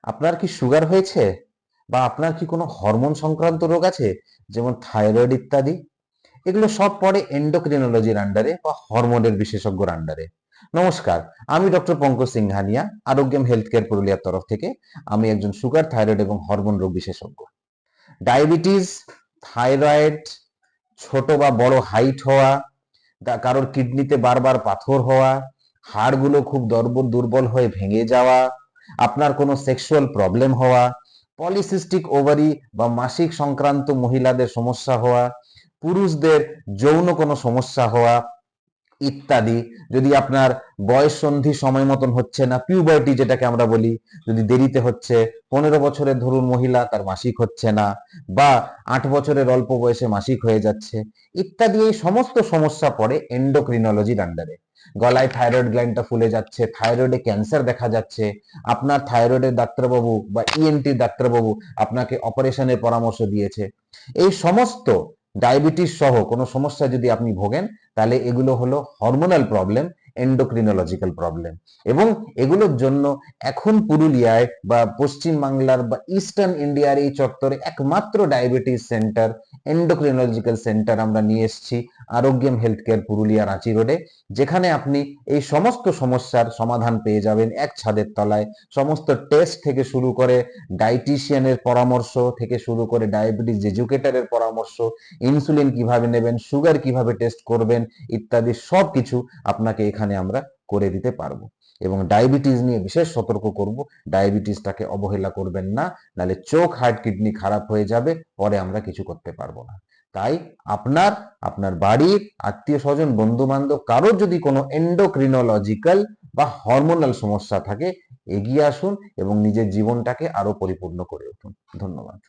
আপনার কি সুগার হয়েছে, বা আপনার কি কোনো হরমোন সংক্রান্ত রোগ আছে, যেমন থাইরয়েড ইত্যাদি? এগুলো সব পড়ে এন্ডোক্রিনোলজির আন্ডারে বা হরমোনের বিশেষজ্ঞর আন্ডারে। নমস্কার, আমি doctor Pankaj Singhania, Arogyam health care পুরুলিয়ার তরফ থেকে। আমি একজন সুগার, থাইরয়েড এবং হরমোন রোগ বিশেষজ্ঞ। ডায়াবেটিস, থাইরয়েড, ছোট বা বড় হাইট হওয়া, কারোর কিডনিতে বারবার পাথর হওয়া, হাড়গুলো খুব দুর্বল হয়ে ভেঙে যাওয়া, আপনার কোনো সেক্সুয়াল প্রবলেম হওয়া, পলিসিস্টিক ওভারি বা মাসিক সংক্রান্ত মহিলাদের সমস্যা হওয়া, পুরুষদের যৌন কোনো সমস্যা হওয়া ইত্যাদি, যদি আপনার বয়স সন্ধি সময় মতন হচ্ছে না, পিউবার্টি যেটাকে আমরা বলি, যদি দেরিতে হচ্ছে, 15 বছরের ধরুন মহিলা, তার মাসিক হচ্ছে না, বা 8 বছরের অল্প বয়সে মাসিক হয়ে যাচ্ছে ইত্যাদি, এই সমস্ত সমস্যা পড়ে এন্ডোক্রিনোলজির আন্ডারে। গলায় থাইরয়েড গ্ল্যান্ডটা ফুলে যাচ্ছে, থাইরয়েডে ক্যান্সার দেখা যাচ্ছে, আপনার থাইরয়েডের ডাক্তারবাবু বা ইএনটির ডাক্তারবাবু আপনাকে অপারেশনের পরামর্শ দিয়েছে, এই সমস্ত ডায়াবেটিস সহ কোনো সমস্যা যদি আপনি ভোগেন, তাহলে এগুলো হলো হরমোনাল প্রবলেম, এন্ডোক্রিনোলজিক্যাল প্রবলেম। এবং এগুলোর জন্য এখন পুরুলিয়ায় বা পশ্চিম বাংলার বা ইস্টার্ন ইন্ডিয়ার এই চত্বরে একমাত্র ডায়াবেটিস সেন্টার, এন্ডোক্রিনোলজিক্যাল সেন্টার আমরা নিয়ে এসেছি আরোগ্যম হেলথ কেয়ার পুরুলিয়া রাঁচি রোডে, যেখানে আপনি এই সমস্ত সমস্যার সমাধান পেয়ে যাবেন এক ছাদের তলায়। সমস্ত টেস্ট থেকে শুরু করে ডায়েটিশিয়ানের পরামর্শ থেকে শুরু করে ডায়াবেটিস এডুকেটরের পরামর্শ, ইনসুলিন কিভাবে নেবেন, সুগার কিভাবে টেস্ট করবেন ইত্যাদি সবকিছু আপনাকে এখানে আমরা করে দিতে পারবো। এবং ডায়াবেটিস নিয়ে বিশেষ সতর্ক করব, ডায়াবেটিসটাকে অবহেলা করবেন না, নাহলে চোখ, হার্ট, কিডনি খারাপ হয়ে যাবে, পরে আমরা কিছু করতে পারবো না। তাই আপনার, আপনার বাড়ির আত্মীয় স্বজন, বন্ধু বান্ধব কারোর যদি কোনো এন্ডোক্রিনোলজিক্যাল বা হরমোনাল সমস্যা থাকে, এগিয়ে আসুন এবং নিজের জীবনটাকে আরো পরিপূর্ণ করে উঠুন। ধন্যবাদ।